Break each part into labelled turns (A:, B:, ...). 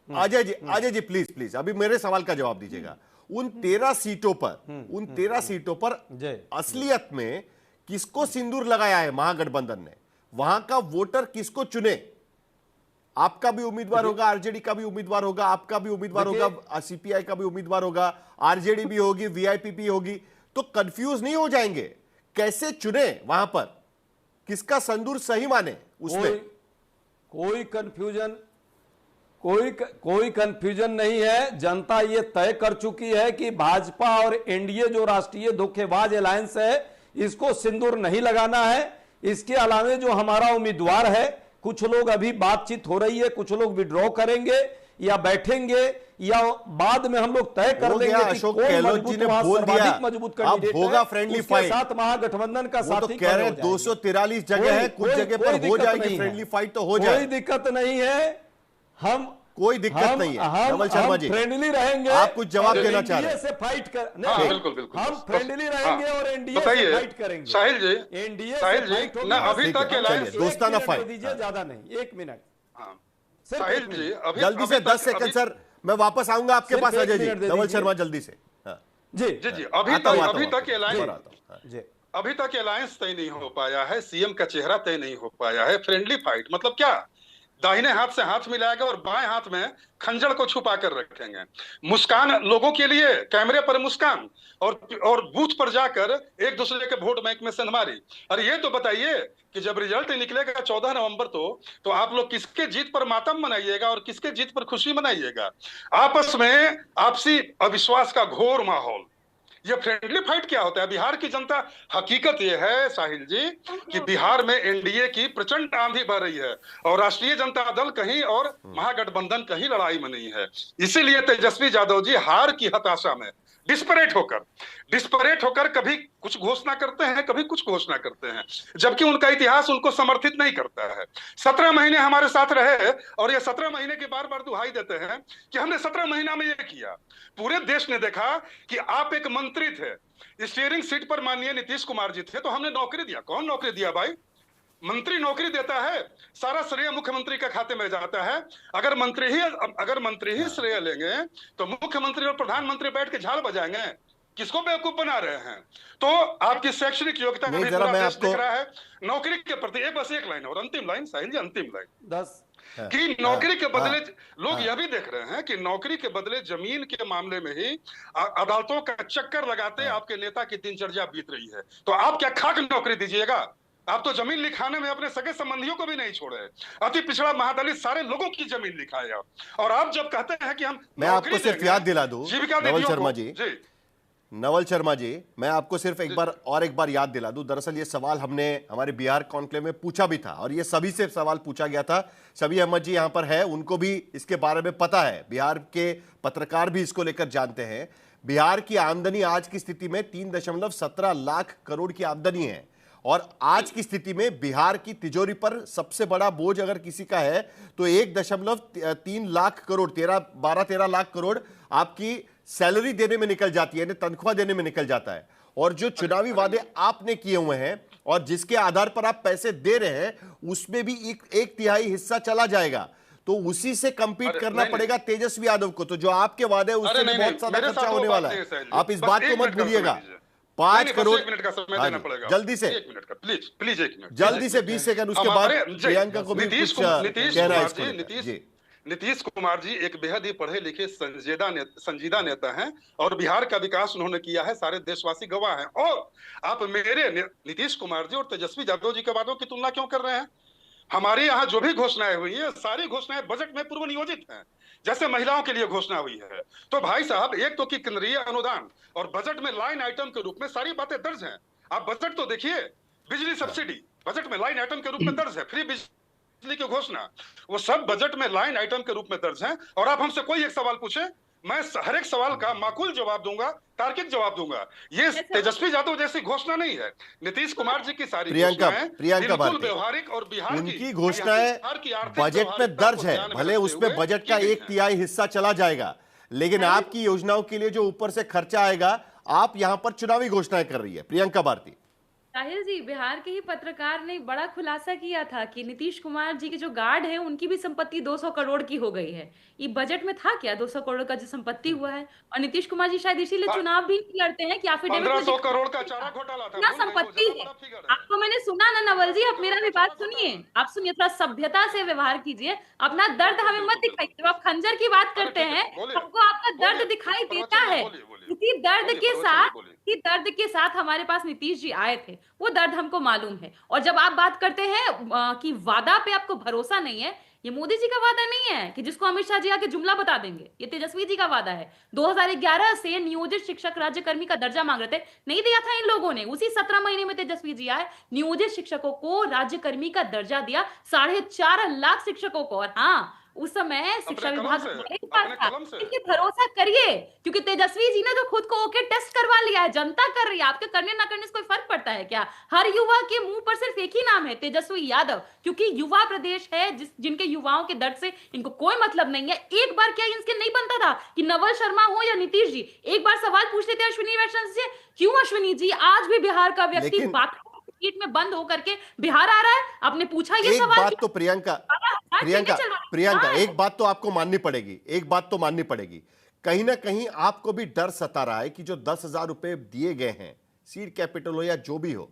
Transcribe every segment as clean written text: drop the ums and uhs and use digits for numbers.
A: Ajay ji please please अभी मेरे सवाल का जवाब दीजिएगा। उन 13 सीटों पर असलियत में किसको सिंदूर लगाया है महागठबंधन ने? वहां का वोटर किसको चुने? आपका भी उम्मीदवार होगा, आरजेडी का भी उम्मीदवार होगा, आपका भी उम्मीदवार होगा, सीपीआई का भी उम्मीदवार होगा, आरजेडी भी होगी, वीआईपी होगी, तो कंफ्यूज नहीं हो जाएंगे? कैसे चुने वहां पर? किसका संदूर सही माने उसमें?
B: कोई कंफ्यूजन नहीं है। जनता ये तय कर चुकी है कि भाजपा और एनडीए जो राष्ट्रीय धोखेबाज अलायंस है, इसको सिंदूर नहीं लगाना है। इसके अलावा जो हमारा उम्मीदवार है, कुछ लोग अभी बातचीत हो रही है, कुछ लोग विड्रॉ करेंगे या बैठेंगे या बाद में हम लोग तय कर देंगे कि
A: अशोक
B: कौन
A: गहलोत जी ने बोल दिया
B: मजबूत
A: अब होगा फ्रेंडली फाइट,
B: साथ महागठबंधन का साथी।
A: तो कह रहे 243 जगह है, कुछ जगह पर हो जाएगी फ्रेंडली फाइट, तो हो जाए,
B: कोई दिक्कत नहीं है। कोई दिक्कत
A: नहीं है। नवल शर्मा जी
B: फ्रेंडली रहेंगे।
A: आप कुछ जवाब देना चाह रहे हैं?
B: से फाइट कर
C: नहीं, बिल्कुल
B: हम फ्रेंडली रहेंगे और एनडीए से फाइट करेंगे।
C: साहिल जी,
B: एनडीए
C: साहिल जी ना, अभी तक
A: दोस्ताना फाइट
B: दीजिए, ज्यादा नहीं, 1 मिनट।
C: साहिल जी अभी
A: जल्दी से 10 सेकंड सर, मैं वापस आऊंगा आपके पास। अजय जी, नवल शर्मा जल्दी से।
C: जी अभी तक अलायंस तय नहीं हो पाया है, सीएम का चेहरा तय नहीं हो पाया है। फ्रेंडली फाइट मतलब क्या? दाहिने हाथ से हाथ मिलाएगा और बाएं हाथ में खंजर को छुपा कर रखेंगे। मुस्कान लोगों के लिए, कैमरे पर मुस्कान और बूथ पर जाकर एक दूसरे के वोट बैंक में सेंधमारी। अरे ये तो बताइए कि जब रिजल्ट निकलेगा 14 नवंबर तो आप लोग किसके जीत पर मातम मनाइएगा और किसके जीत पर खुशी मनाइएगा? आपस में आपसी अविश्वास का घोर माहौल। ये फ्रेंडली फाइट क्या होता है? बिहार की जनता, हकीकत ये है साहिल जी कि बिहार में एनडीए की प्रचंड आंधी बह रही है और राष्ट्रीय जनता दल कहीं और महागठबंधन कहीं लड़ाई में नहीं है। इसीलिए तेजस्वी यादव जी हार की हताशा में डिस्परेट होकर कभी कुछ घोषणा करते हैं, कभी कुछ घोषणा करते हैं, जबकि उनका इतिहास उनको समर्थित नहीं करता है। 17 महीने हमारे साथ रहे और ये 17 महीने की बार बार दुहाई देते हैं कि हमने 17 महीना में ये किया। पूरे देश ने देखा कि आप एक मंत्री थे, स्टीयरिंग सीट पर माननीय नीतीश कुमार जी थे, तो हमने नौकरी दिया। कौन नौकरी दिया भाई? मंत्री नौकरी देता है, सारा श्रेय मुख्यमंत्री के खाते में जाता है। अगर मंत्री ही श्रेय लेंगे तो मुख्यमंत्री और प्रधानमंत्री बैठ के झाल बजाएंगे। किसको बेवकूफ बना रहे हैं? तो आपकी शैक्षणिक योग्यता का भी पूरा देश दिख रहा है। नौकरी के प्रति बस एक लाइन और अंतिम लाइन साहिल जी, अंतिम लाइन
B: 10
C: कि नौकरी के बदले लोग यह भी देख रहे हैं कि नौकरी के बदले जमीन के मामले में ही अदालतों का चक्कर लगाते आपके नेता की दिनचर्या बीत रही है। तो आप क्या खाक नौकरी दीजिएगा? आप तो जमीन लिखाने में अपने सगे संबंधियों को भी नहीं छोड़े। अति पिछड़ा महादलित सारे लोगों की जमीन लिखाए आप। और आप जब कहते हैं कि हम,
A: मैं आपको सिर्फ याद दिला दूं नवल शर्मा जी, मैं आपको सिर्फ एक बार याद दिला दूं। दरअसल ये सवाल हमने हमारे बिहार कॉन्क्लेव में पूछा भी था और ये सभी से सवाल पूछा गया था। शबीर अहमद जी यहां पर है, उनको भी इसके बारे में पता है, बिहार के पत्रकार भी इसको लेकर जानते हैं। बिहार की आमदनी आज की स्थिति में 3.17 लाख करोड़ की आमदनी है और आज की स्थिति में बिहार की तिजोरी पर सबसे बड़ा बोझ अगर किसी का है तो 1.3 लाख करोड़, 12-13 लाख करोड़ आपकी सैलरी देने में निकल जाती है, तनख्वाह देने में निकल जाता है। और जो चुनावी वादे आपने किए हुए हैं और जिसके आधार पर आप पैसे दे रहे हैं, उसमें भी एक तिहाई हिस्सा चला जाएगा, तो उसी से कंपीट करना पड़ेगा तेजस्वी यादव को। तो जो आपके वादे हैं उससे भी बहुत ज्यादा खर्चा होने वाला है, आप इस बात को मत भूलिएगा। 5 करोड़,
C: 1 मिनट का समय देना पड़ेगा
A: जल्दी से,
C: 1 मिनट का प्लीज 1 मिनट
A: जल्दी से, 20 सेकंड, उसके बाद प्रियंका को भी कुछ कहना है।
C: नीतीश कुमार जी एक बेहद ही पढ़े लिखे संजीदा नेता हैं और बिहार का विकास उन्होंने किया है, सारे देशवासी गवाह हैं। और आप मेरे नीतीश कुमार जी और तेजस्वी यादव जी के वादों की तुलना क्यों कर रहे हैं? हमारे यहाँ जो भी घोषणाएं हुई है, सारी घोषणाएं बजट में पूर्व नियोजित हैं। जैसे महिलाओं के लिए घोषणा हुई है, तो भाई साहब एक तो कि केंद्रीय अनुदान और बजट में लाइन आइटम के रूप में सारी बातें दर्ज हैं। आप बजट तो देखिए, बिजली सब्सिडी बजट में लाइन आइटम के रूप में दर्ज है, फ्री बिजली की घोषणा, वो सब बजट में लाइन आइटम के रूप में दर्ज है। और आप हमसे कोई एक सवाल पूछे, मैं हर एक सवाल का माकूल जवाब दूंगा, तार्किक जवाब दूंगा। ये तेजस्वी यादव जैसी घोषणा नहीं है। नीतीश कुमार जी की सारी घोषणाएं बिल्कुल व्यवहारिक और बिहार
A: उनकी घोषणाएं बजट में दर्ज है, भले उसमें बजट का 1/3 हिस्सा चला जाएगा, लेकिन आपकी योजनाओं के लिए जो ऊपर से खर्चा आएगा, आप यहां पर चुनावी घोषणाएं कर रही है प्रियंका भारती।
D: साहिल जी, बिहार के ही पत्रकार ने बड़ा खुलासा किया था कि नीतीश कुमार जी के जो गार्ड हैं उनकी भी संपत्ति 200 करोड़ की हो गई है। ये बजट में था क्या 200 करोड़ का जो संपत्ति हुआ है? और नीतीश कुमार जी शायद इसीलिए चुनाव भी नहीं लड़ते हैं कि एफिडेविट में
C: 1500
D: दिखा
C: करोड़ का चारा घोटाला था,
D: ना
C: भूल गई, वो
D: संपत्ति
C: ज्यादा
D: है।
C: बड़ा फिगर है।
D: आपको मैंने सुना ना नवल जी, आप
C: 1500
D: मेरा
C: करोड़
D: भी
C: का
D: बात
C: चारा
D: सुनिए,
C: घोटाला।
D: आप सुनिए, थोड़ा सभ्यता से व्यवहार कीजिए। अपना दर्द
C: बिल्कुल
D: हमें मत
C: बिल्कुल
D: दिखाइए।
C: बिल्कुल।
D: जब आप खंजर की बात
C: अरे
D: करते
C: ठीक है,
D: हैं,
C: बोलिए
D: हमको आपका दर्द
C: बोलिए,
D: दिखाई देता
C: प्रवचन में
D: है।
C: बोलिए बोलिए
D: इसी दर्द
C: बोलिए,
D: के
C: प्रवचन में
D: साथ
C: बोलिए।
D: इसी दर्द के साथ हमारे पास नीतीश जी आए थे, वो दर्द हमको मालूम है। और जब आप बात करते हैं कि वादा पे आपको भरोसा नहीं है, ये मोदी जी का वादा नहीं है कि जिसको अमित शाह जी आके जुमला बता देंगे। ये तेजस्वी जी का वादा है। 2011 से नियोजित शिक्षक राज्यकर्मी का दर्जा मांग रहे थे, नहीं दिया था इन लोगों ने। उसी 17 महीने में तेजस्वी जी आए, नियोजित शिक्षकों को राज्यकर्मी का दर्जा दिया, 4.5 लाख शिक्षकों को। और हाँ, उस समय शिक्षा
C: अपने कलम
D: विभाग
C: से,
D: हमारे ही पास
C: अपने
D: था।
C: कलम से।
D: देखिए, भरोसा करिए, क्योंकि तेजस्वी जी ने तो खुद को ओके टेस्ट करवा लिया है, जनता कर रही है। आपके करने ना करने से कोई फर्क पड़ता है क्या? हर युवा के मुंह पर सिर्फ एक ही नाम है, तेजस्वी यादव, क्योंकि युवा प्रदेश है जिनके युवाओं के दर्द से इनको कोई मतलब नहीं है। एक बार क्या इनसे नहीं बनता था कि नवल शर्मा हो या नीतीश जी, एक बार सवाल पूछ लेते अश्विनी वैष्णव से, क्यों अश्विनी जी आज भी बिहार का व्यक्ति
A: लेकिन
D: बात सीट में बंद होकर के बिहार आ रहा है? आपने पूछा ये
A: एक
D: सवाल
A: बात
D: कि
A: तो प्रियंका,
D: 12,000
A: प्रियंका,
D: चल रहा है।
A: प्रियंका,
D: हाँ।
A: एक बात तो आपको माननी पड़ेगी, एक बात तो माननी पड़ेगी। कहीं ना कहीं आपको भी डर सता रहा है कि जो 10,000 रुपए दिए गए हैं, सीड कैपिटल हो या जो भी हो,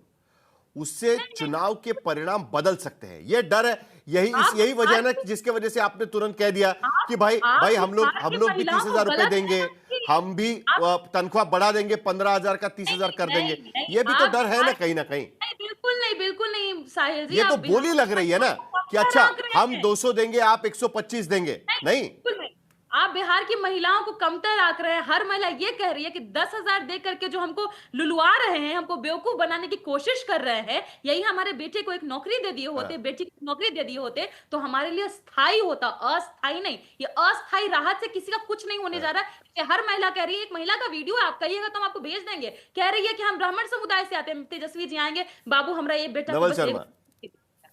A: उससे चुनाव के परिणाम बदल सकते हैं। यह डर है, यही वजह है ना जिसके वजह से आपने तुरंत कह दिया कि भाई भाई हम लोग भी 30,000 रुपए देंगे, हम भी तनख्वाह बढ़ा देंगे, 15,000 का 30,000 कर देंगे। ये भी तो डर है ना कहीं ना कहीं।
D: बिल्कुल नहीं, बिल्कुल नहीं साहिल जी।
A: ये तो
D: आप
A: बोली लग रही है ना कि अच्छा हम 200 देंगे, आप 125 देंगे। नहीं,
D: बिल्कुल नहीं। आप बिहार की महिलाओं को कमतर आंक रहे हैं। हर महिला ये कह रही है कि 10,000 दे करके जो हमको लुलवा रहे हैं, हमको बेवकूफ बनाने की कोशिश कर रहे हैं, यही हमारे बेटे को एक नौकरी दे दिए होते, बेटी को नौकरी दे दिए होते, तो हमारे लिए स्थायी होता, अस्थायी नहीं। ये अस्थायी राहत से किसी का कुछ नहीं होने जा रहा है। हर महिला कह रही है, एक महिला का वीडियो आप कहिएगा तो हम आपको भेज देंगे, कह रही है कि हम ब्राह्मण समुदाय से आते हैं, तेजस्वी जी आएंगे, बाबू हमारा ये बेटा
A: नवल शर्मा,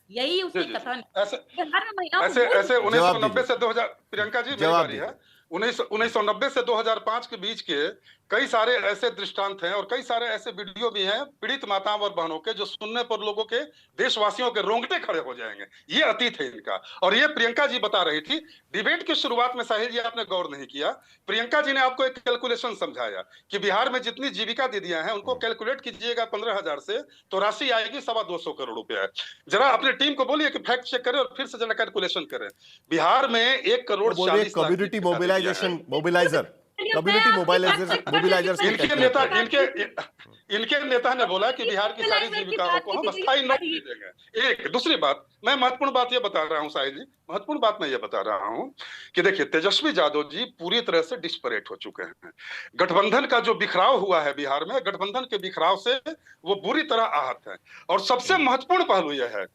D: यही उसकी कथन है।
C: ऐसे
D: बिहार में महिलाओं को
C: ऐसे ऐसे
A: जवाब
C: 1990
A: दीजिए।
C: से 2000, प्रियंका जी मेरी
A: जवाब
C: बारी है। 1990 से 2005 के बीच के कई सारे ऐसे दृष्टांत हैं और कई सारे ऐसे वीडियो भी हैं पीड़ित माताओं और बहनों के, जो सुनने पर लोगों के, देशवासियों के रोंगटे खड़े हो जाएंगे। ये अतीत है इनका। और ये प्रियंका जी बता रही थी डिबेट की शुरुआत में, साहिल जी आपने गौर नहीं किया, प्रियंका जी ने आपको एक कैलकुलेशन समझाया कि बिहार में जितनी जीविका दीदियां हैं उनको कैलकुलेट कीजिएगा 15,000 से, तो राशि आएगी 225 करोड़ रुपया। जरा अपने टीम को बोलिए कि फैक्ट चेक करें और फिर से जरा कैलकुलेशन करें। बिहार में 1 crore 40 lakh
A: community mobilisation, mobiliser, community mobilisers
C: इनके नेता ने बोला कि बिहार की सारी जीविकाओं को हम स्थायी नौकरी देंगे। एक दूसरी बात, मैं महत्वपूर्ण बात ये बता रहा हूं साहिल जी, महत्वपूर्ण बात मैं ये बता रहा हूं कि देखिए तेजस्वी यादव जी पूरी तरह से डिस्परेट हो चुके हैं। गठबंधन का जो बिखराव हुआ है बिहार में, गठबंधन के बिखराव से वो बुरी तरह आहत है। और सबसे महत्वपूर्ण पहलू यह है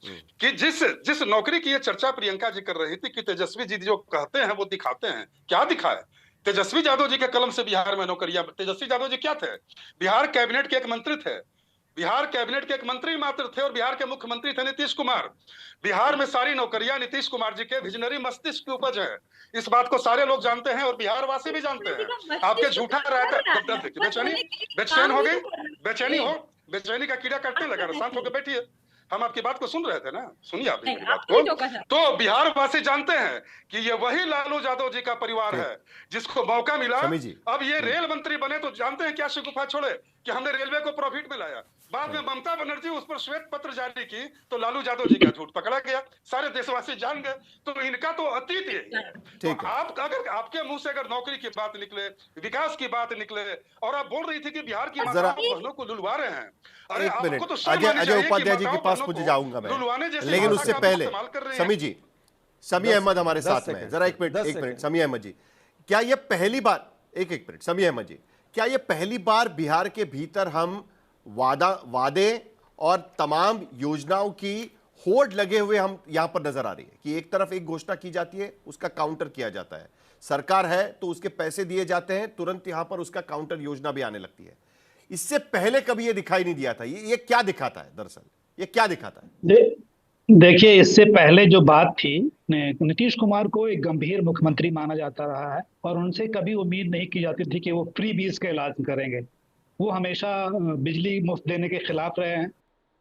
C: कि जिस नौकरी की ये चर्चा प्रियंका जी कर रही थी कि तेजस्वी जी जो कहते हैं वो दिखाते हैं, क्या दिखाए? तेजस्वी यादव जी के कलम से बिहार में नौकरियां, तेजस्वी यादव जी क्या थे? बिहार कैबिनेट के एक मंत्री थे, बिहार कैबिनेट के एक मंत्री मात्र थे, और बिहार के मुख्यमंत्री थे नीतीश कुमार। बिहार में सारी नौकरियां नीतीश कुमार जी के विजनरी मस्तिष्क की उपज है। इस बात को सारे लोग जानते हैं और बिहार वासी भी जानते हैं। आपके झूठा रहता, बेचैन हो गई, बेचैनी का कीड़ा कटने लगा, शांत होकर बैठिए। हम आपकी बात को सुन रहे थे ना, सुनिए आप मेरी बात को। तो बिहार वासी जानते हैं कि ये वही लालू यादव जी का परिवार है जिसको मौका मिला। अब ये रेल मंत्री बने तो जानते हैं क्या शिगुफा छोड़े कि हमने रेलवे को प्रॉफिट में लाया। बाद में ममता बनर्जी उस पर श्वेत पत्र जारी की तो लालू यादव जी का झूठ पकड़ा गया, सारे देशवासी जान गए। तो इनका तो अतीत यही है। तो आप अगर आपके मुंह से अगर नौकरी की बात निकले, विकास की बात निकले, और आप बोल रही थी कि बिहार की माताओं बहनों को लुलवा रहे हैं, अरे आपको तो
A: अजय उपाध्याय जी के पास मुझे जाऊंगा मैं, लेकिन उससे पहले समी जी, समी अहमद हमारे साथ में, जरा एक मिनट समी अहमद जी, क्या ये पहली बार, एक मिनट समी अहमद जी, क्या ये पहली बार बिहार के भीतर हम वादे और तमाम योजनाओं की होड़ लगे हुए हम यहां पर नजर आ रही है कि एक तरफ एक घोषणा की जाती है, उसका काउंटर किया जाता है, सरकार है तो उसके पैसे दिए जाते हैं, तुरंत यहां पर उसका काउंटर योजना भी आने लगती है। इससे पहले कभी ये दिखाई नहीं दिया था। ये क्या दिखाता है दरअसल, ये क्या दिखाता है?
E: देखिए, इससे पहले जो बात थी, नीतीश कुमार को एक गंभीर मुख्यमंत्री माना जाता रहा है और उनसे कभी उम्मीद नहीं की जाती थी कि वो फ्री बीज का इलाज करेंगे। वो हमेशा बिजली मुफ्त देने के खिलाफ रहे हैं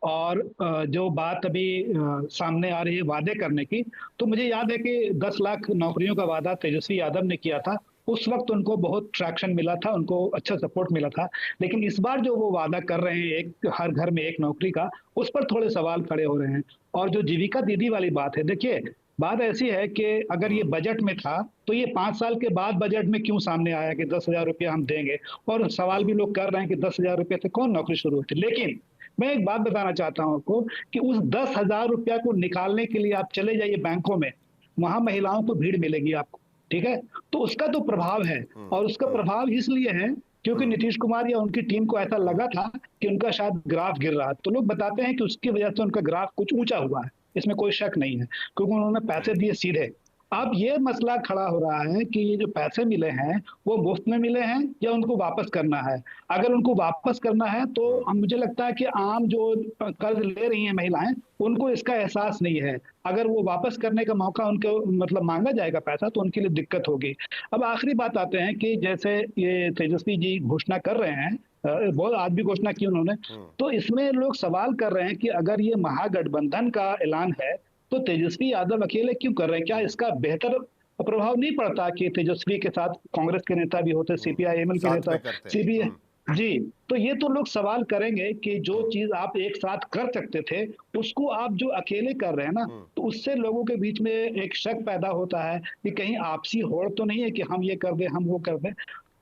E: और जो बात अभी सामने आ रही है वादे करने की, तो मुझे याद है कि 10 लाख नौकरियों का वादा तेजस्वी यादव ने किया था। उस वक्त उनको बहुत ट्रैक्शन मिला था, उनको अच्छा सपोर्ट मिला था। लेकिन इस बार जो वो वादा कर रहे हैं एक हर घर में एक नौकरी का, उस पर थोड़े सवाल खड़े हो रहे हैं। और जो जीविका दीदी वाली बात है, देखिए बात ऐसी है कि अगर ये बजट में था तो ये 5 साल के बाद बजट में क्यों सामने आया कि 10,000 रुपया हम देंगे। और सवाल भी लोग कर रहे हैं कि 10,000 रुपये से कौन नौकरी शुरू होती। लेकिन मैं एक बात बताना चाहता हूं आपको कि उस 10,000 रुपया को निकालने के लिए आप चले जाइए बैंकों में, वहां महिलाओं को भीड़ मिलेगी आपको, ठीक है। तो उसका तो प्रभाव है, और उसका प्रभाव इसलिए है क्योंकि नीतीश कुमार या उनकी टीम को ऐसा लगा था कि उनका शायद ग्राफ गिर रहा है। तो लोग बताते हैं कि उसकी वजह से उनका ग्राफ कुछ ऊंचा हुआ है, इसमें कोई शक नहीं है, क्योंकि उन्होंने पैसे दिए सीधे। अब ये मसला खड़ा हो रहा है कि ये जो पैसे मिले हैं वो मुफ्त में मिले हैं या उनको वापस करना है। अगर उनको वापस करना है तो मुझे लगता है कि आम जो कर्ज ले रही हैं महिलाएं, उनको इसका एहसास नहीं है। अगर वो वापस करने का मौका उनको मतलब मांगा जाएगा पैसा, तो उनके लिए दिक्कत होगी। अब आखिरी बात आते हैं कि जैसे ये तेजस्वी जी घोषणा कर रहे हैं, बहुत आज भी घोषणा की उन्होंने, तो इसमें लोग सवाल कर रहे हैं कि अगर ये महागठबंधन का ऐलान है तो तेजस्वी यादव अकेले क्यों कर रहे हैं। क्या इसका बेहतर प्रभाव नहीं पड़ता कि तेजस्वी के साथ कांग्रेस के नेता भी होते, सीपीआई-एमएल के नेता, सीपीआई जी। तो ये तो लोग सवाल करेंगे कि जो चीज आप एक साथ कर सकते थे उसको आप जो अकेले कर रहे हैं ना, तो उससे लोगों के बीच में एक शक पैदा होता है कि कहीं आपसी होड़ तो नहीं है कि हम ये कर दें हम वो कर दें।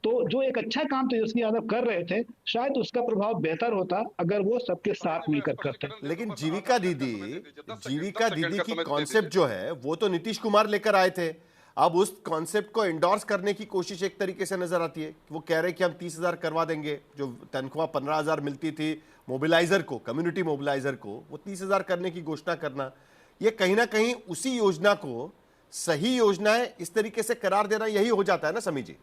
E: तो जो एक अच्छा काम तेजस्वी यादव कर रहे थे, शायद उसका प्रभाव बेहतर होता अगर वो सबके साथ मिलकर करते।
A: लेकिन जीविका दीदी की कॉन्सेप्ट जो है वो तो नीतीश कुमार लेकर आए थे। अब उस कॉन्सेप्ट को इंडोर्स करने की कोशिश एक तरीके से नजर आती है। वो कह रहे हैं कि हम 30,000 करवा देंगे, जो तनख्वाह 15,000 मिलती थी मोबिलाइजर को, कम्युनिटी मोबिलाइजर को, वो 30,000 करने की घोषणा करना, ये कहीं ना कहीं उसी योजना को सही योजना है इस तरीके से करार देना, यही हो जाता है ना समी जी?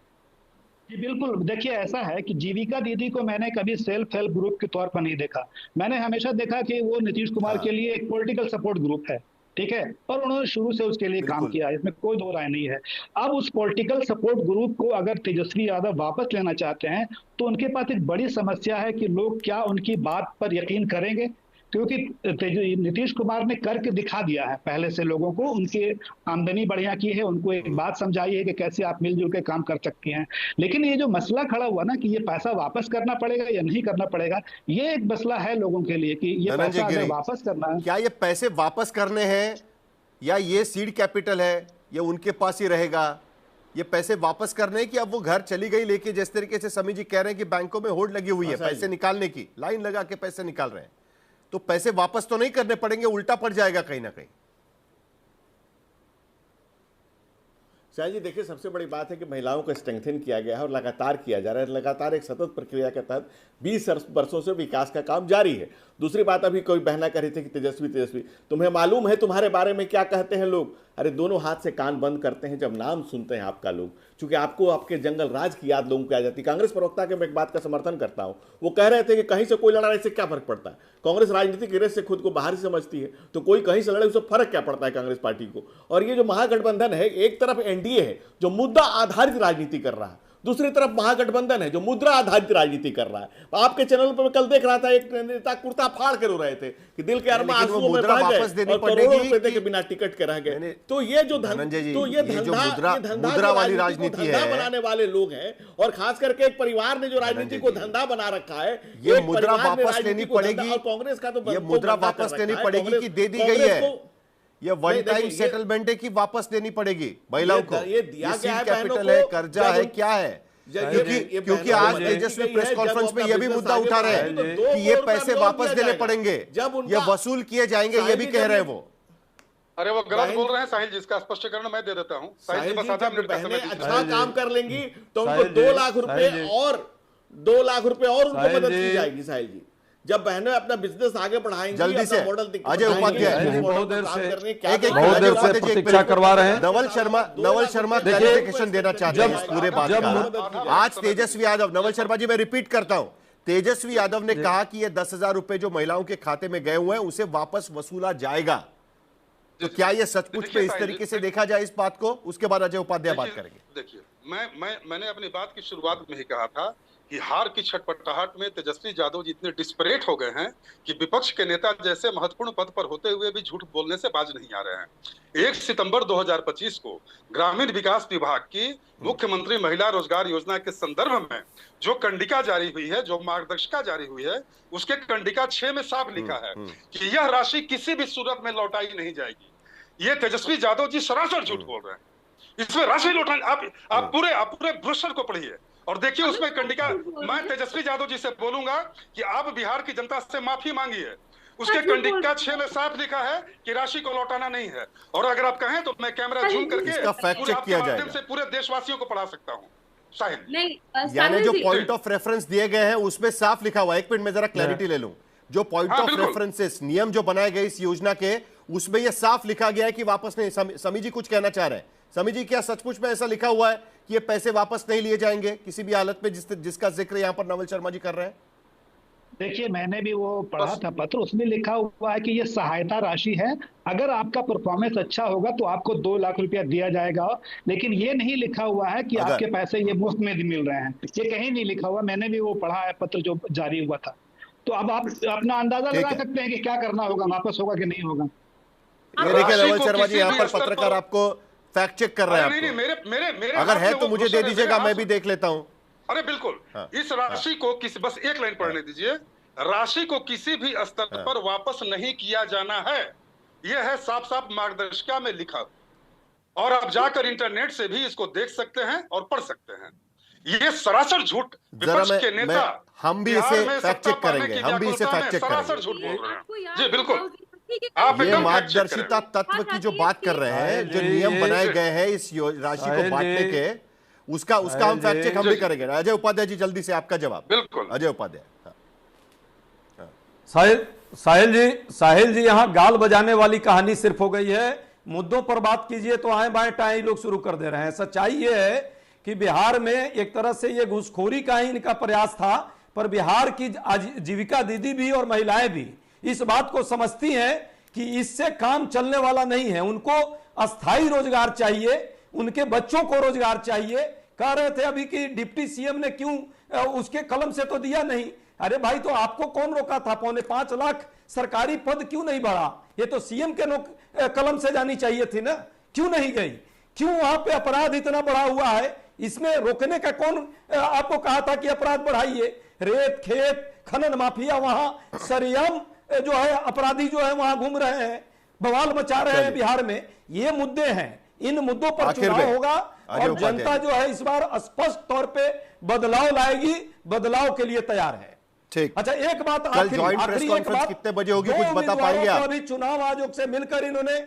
E: जी बिल्कुल। देखिए ऐसा है कि जीविका दीदी को मैंने कभी सेल्फ हेल्प ग्रुप के तौर पर नहीं देखा। मैंने हमेशा देखा कि वो नीतीश कुमार के लिए एक पॉलिटिकल सपोर्ट ग्रुप है, ठीक है, और उन्होंने शुरू से उसके लिए काम किया, इसमें कोई दो राय नहीं है। अब उस पॉलिटिकल सपोर्ट ग्रुप को अगर तेजस्वी यादव वापस लेना चाहते हैं तो उनके पास एक बड़ी समस्या है कि लोग क्या उनकी बात पर यकीन करेंगे, क्योंकि नीतीश कुमार ने करके दिखा दिया है पहले से लोगों को, उनकी आमदनी बढ़िया की है, उनको एक बात समझाई है कि कैसे आप मिलजुल के काम कर सकती हैं। लेकिन ये जो मसला खड़ा हुआ ना कि ये पैसा वापस करना पड़ेगा या नहीं करना पड़ेगा, ये एक मसला है लोगों के लिए कि ये पैसा अगर वापस करना है,
A: क्या ये पैसे वापस करने हैं या ये सीड कैपिटल है, ये उनके पास ही रहेगा? ये पैसे वापस करने कि अब वो घर चली गई लेके, जिस तरीके से समी जी कह रहे हैं कि बैंकों में होड़ लगी हुई है पैसे निकालने की, लाइन लगा के पैसे निकाल रहे हैं, तो पैसे वापस तो नहीं करने पड़ेंगे, उल्टा पड़ जाएगा कहीं ना कहीं।
F: शायद जी देखिए, सबसे बड़ी बात है कि महिलाओं को स्ट्रेंथन किया गया है और लगातार किया जा रहा है, लगातार एक सतत प्रक्रिया के तहत 20 वर्षों से विकास का काम जारी है। दूसरी बात, अभी कोई बहना कह रही थी कि तेजस्वी तुम्हें मालूम है तुम्हारे बारे में क्या कहते हैं लोग। अरे दोनों हाथ से कान बंद करते हैं जब नाम सुनते हैं आपका लोग, क्योंकि आपको आपके जंगल राज की याद लोगों को आ जाती है। कांग्रेस प्रवक्ता के मैं एक बात का समर्थन करता हूं, वो कह रहे थे कि कहीं से कोई लड़ा रहे से क्या फर्क पड़ता है, कांग्रेस राजनीतिक रेस से खुद को बाहर ही समझती है, तो कोई कहीं से लड़े उससे फर्क क्या पड़ता है कांग्रेस पार्टी को। और ये जो महागठबंधन है, एक तरफ एनडीए है जो मुद्दा आधारित राजनीति कर रहा है, दूसरी तरफ महागठबंधन है जो मुद्रा आधारित राजनीति कर रहा है। आपके चैनल पर मैं कल देख रहा था, एक नेता कुर्ता फाड़ कर रो रहे थे कि दिल के अरमा आंसुओं में बह गए और करोड़ों रुपए दे के बिना टिकट के रह गए। तो ये जो मुद्रा वाली राजनीति है, बनाने वाले लोग हैं, और खास करके एक परिवार ने जो राजनीति को धंधा बना रखा है,
A: ये मुद्रा वापस लेनी पड़ेगी।
F: कांग्रेस का तो
A: ये मुद्रा वापस लेनी पड़ेगी कि दे दी गई है, ये वन टाइम सेटलमेंट है कि वापस देनी पड़ेगी महिलाओं को?
F: ये दिया गया है,
A: कैपिटल है, कर्जा है, क्या है? क्योंकि आज तेजस्वी प्रेस कॉन्फ्रेंस में ये भी मुद्दा उठा रहे हैं कि ये पैसे वापस देने पड़ेंगे, ये वसूल किए जाएंगे, ये भी कह रहे हैं वो।
C: अरे वो गलत बोल रहे हैं साहिल जी, इसका स्पष्टीकरण मैं दे देता हूँ। साहिल जी बस
F: अच्छा काम कर लेंगी तो उनको 2 लाख रुपए और 2 लाख रुपए और उनको मदद की जाएगी। साहिल जी जब बहनें अपना बिजनेस आगे बढ़ाएंगी,
A: जल्दी से अजय उपाध्याय
B: बहुत देर से प्रतीक्षा करवा रहे हैं।
A: नवल शर्मा क्लैरिफिकेशन देना चाहते हैं इस पूरे बात का। आज तेजस्वी यादव, नवल शर्मा जी मैं रिपीट करता हूं, तेजस्वी यादव ने कहा कि ये 10,000 रुपए जो महिलाओं के खाते में गए हुए हैं उसे वापस वसूला जाएगा। तो क्या ये सचमुच में इस तरीके से देखा जाए इस बात को? उसके बाद अजय उपाध्याय बात करेंगे।
C: देखिए, मैंने अपनी बात की शुरुआत में ही कहा था कि हार की छटपटाहट में तेजस्वी यादव जी इतने डिस्परेट हो गए हैं कि विपक्ष के नेता जैसे महत्वपूर्ण पद पर होते हुए भी झूठ बोलने से बाज नहीं आ रहे हैं। 1 सितंबर 2025 को ग्रामीण विकास विभाग की मुख्यमंत्री महिला रोजगार योजना के संदर्भ में जो कंडिका जारी हुई है, जो मार्गदर्शिका जारी हुई है, उसके कंडिका 6 में साफ लिखा है कि यह राशि किसी भी सूरत में लौटाई नहीं जाएगी। ये तेजस्वी यादव जी सरासर झूठ बोल रहे हैं। इसमें राशि लौटाई, आप पूरे ब्रोशर को पढ़िए और देखिए उसमें कंडिका। मैं तेजस्वी यादव जी से बोलूंगा कि आप बिहार की जनता से माफी मांगिए। उसके कंडिका 6 में साफ लिखा है कि राशि को लौटाना नहीं है। और अगर आप कहें तो मैं कैमरा जूम करके
A: इसका फैक्ट चेक किया जाएगा,
C: से पूरे देशवासियों को पढ़ा सकता हूँ। साहिल
D: नहीं,
A: यानी जो पॉइंट ऑफ रेफरेंस दिए गए हैं उसमें साफ लिखा हुआ है। एक मिनट में जरा क्लैरिटी ले लूं। जो पॉइंट ऑफ रेफरेंसेस, नियम जो बनाए गए इस योजना के, उसमें यह साफ लिखा गया है कि वापस नहीं। समी जी कुछ कहना चाह रहे हैं। समी जी, क्या सचमुच में ऐसा लिखा हुआ है कि ये पैसे वापस नहीं लिए जाएंगे किसी भी हालत में, जिसका जिक्र यहां पर नवल शर्मा जी कर रहे हैं?
E: देखिए, मैंने भी वो पढ़ा था पत्र, उसमें लिखा हुआ है कि ये सहायता राशि है, अगर आपका परफॉर्मेंस अच्छा होगा तो आपको 2 लाख रुपया दिया जाएगा। लेकिन ये नहीं लिखा हुआ है कि आपके पैसे ये मुफ्त में मिल रहे हैं, ये कहीं नहीं लिखा हुआ। मैंने भी वो पढ़ा है पत्र जो जारी हुआ था। तो अब आप अपना अंदाजा लगा सकते हैं कि क्या करना होगा, वापस होगा कि नहीं होगा।
A: ये देखिए नवल शर्मा जी, यहाँ पर पत्रकार आपको फैक्ट चेक कर रहे हैं।
C: नहीं, मेरे
A: अगर है तो मुझे दे दीजिएगा, मैं भी देख लेता हूं।
C: अरे बिल्कुल। इस राशि को किसी, बस एक लाइन पढ़ने दीजिए। राशि को किसी भी स्तर पर वापस नहीं किया जाना है, यह है साफ साफ मार्गदर्शिका में लिखा। और आप जाकर इंटरनेट से भी इसको देख सकते हैं और पढ़ सकते हैं। ये सरासर झूठ विपक्ष के नेता,
A: हम भी इसे फैक्ट चेक करेंगे, हम भी इसे फैक्ट चेक
C: सरासर झूठ बोल रहे हैं। जी बिल्कुल, आप
A: ये मार्गदर्शिता तत्व की जो बात कर रहे हैं, जो नियम बनाए गए हैं इस राशि को बांटने के, उसका हम फैक्ट चेक हम भी करेंगे। अजय उपाध्याय जी, जल्दी से आपका जवाब।
C: बिल्कुल,
A: अजय उपाध्याय।
B: साहिल जी, यहाँ गाल बजाने वाली कहानी सिर्फ हो गई है। मुद्दों पर बात कीजिए तो आए बाएं टाएं लोग शुरू कर दे रहे हैं। सच्चाई ये है कि बिहार में एक तरह से ये घूसखोरी का ही इनका प्रयास था, पर बिहार की आजीविका दीदी भी और महिलाएं भी इस बात को समझती हैं कि इससे काम चलने वाला नहीं है। उनको अस्थायी रोजगार चाहिए, उनके बच्चों को रोजगार चाहिए। कह रहे थे अभी कि डिप्टी सीएम ने क्यों उसके कलम से तो दिया नहीं। अरे भाई, तो आपको कौन रोका था? 5.25 लाख सरकारी पद क्यों नहीं बढ़ा? ये तो सीएम के कलम से जानी चाहिए थी ना, क्यों नहीं गई? क्यों वहां पे अपराध इतना बढ़ा हुआ है? इसमें रोकने का कौन आपको कहा था कि अपराध बढ़ाइए? रेत, खेत, खनन माफिया वहां सरेआम जो है अपराधी जो है वहां घूम रहे हैं, बवाल मचा रहे हैं बिहार में। ये मुद्दे हैं, इन मुद्दों पर चुनाव होगा और जनता जो है इस बार स्पष्ट तौर पे बदलाव लाएगी, बदलाव के लिए तैयार है।
A: ठीक।
B: अच्छा, एक बात
A: आखिरी एक बात, कितने बजे होगी कुछ बता पाएंगे आप?
B: अभी चुनाव आयोग से मिलकर इन्होंने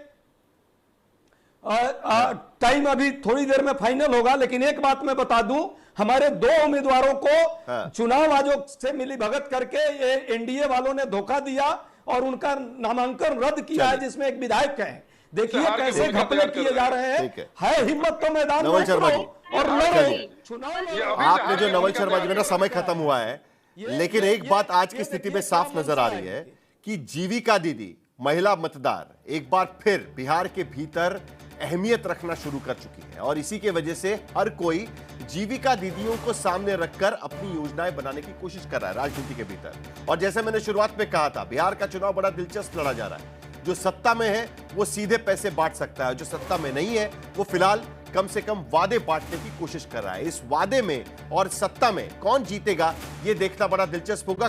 B: टाइम अभी थोड़ी देर में फाइनल होगा, लेकिन एक बात मैं बता दूं, हमारे 2 उम्मीदवारों को चुनाव आयोग से मिली भगत करके ये एनडीए वालों ने धोखा दिया और उनका नामांकन रद्द किया है, जिसमें एक विधायक है। देखिए कैसे घपले किए जा रहे हैं। है हिम्मत तो मैदान में उतरो और लड़ो चुनाव।
A: आपने जो नवल शर्मा जी, मेरा समय खत्म हुआ है, लेकिन एक बात आज की स्थिति में साफ नजर आ रही है कि जीविका दीदी, महिला मतदार एक बार फिर बिहार के भीतर अहमियत रखना शुरू कर चुकी है और इसी की वजह से हर कोई जीविका दीदियों को सामने रखकर अपनी योजनाएं बनाने की कोशिश कर रहा है राजनीति के भीतर। और जैसे मैंने शुरुआत में कहा था, बिहार का चुनाव बड़ा दिलचस्प लड़ा जा रहा है। जो सत्ता में है वो सीधे पैसे बांट सकता है, जो सत्ता में नहीं है वो फिलहाल कम से कम वादे बांटने की कोशिश कर रहा है। इस वादे में और सत्ता में कौन जीतेगा ये देखना बड़ा दिलचस्प होगा।